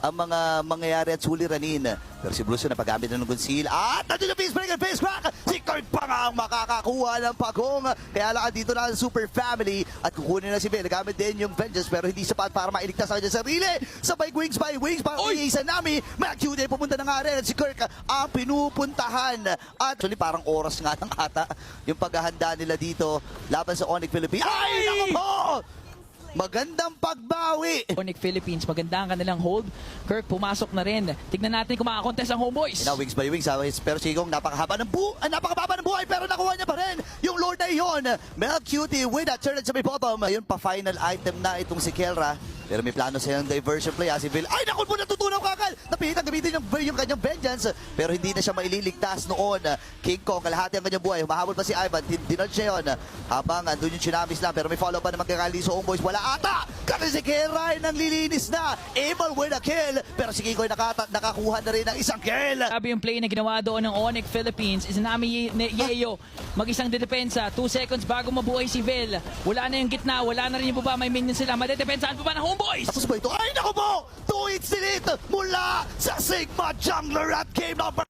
ang mga mangyayari at suliranin. Pero si Bruce na paggamit ng conceal at nandun yung face break and face crack. Si Kurt pa nga ang makakakuha ng pagong. Kaya lang dito na ang Super Family at kukunin na si Bill. Nagamit din yung Vengeance pero hindi sapat para mailigtas sa kanyang sarili. Sabay wings by wings para iisa nami. McCude pupunta na nga rin at si Kirk ang pinupuntahan. At actually parang oras nga lang ata yung paghahanda nila dito laban sa Onyx Philippines. Ay, naku po! Magandang pagbawi. Onyx Philippines, maganda ang kanilang hold. Kirk, pumasok na rin. Tignan natin kung makakontest ang homeboys. Wings by wings. Pero si Igong napakababa ng buhay pero nakuha niya pa rin yung Lord na yun. Mel Cutie with a turret sa may bottom. Yun pa final item na itong si Kelra. Pero may plano silang diversion play. Si Bill, ay naku po, natutunaw kakal. Napilit ang gamitin yung kanyang vengeance. Pero hindi na siya maililigtas noon. King Kong, kalahati ang kanyang buhay. Humahabol pa si Ivan. Dinodge siya yun. Habang andun yung Tsunamis lang. Pero may follow pa naman kay Kaliso Homeboys. Wala ata. Kasi si Kelra ay nanglilinis na. Able with a kill. Pero si King Kong nakakuha na rin ng isang kill. Sabi yung play na ginawa doon ng Onyx Philippines, Izanami Yeo, mag-isang dedepensa, 2 seconds bago mabuhay si Vil. Wala na yung gitna, wala na rin yung baba, may minions sila, madedepensahan pa ba ng homeboys? Tapos ba ito? Ay naku po! 2 hits delete mula sa Sigma Jungler at game number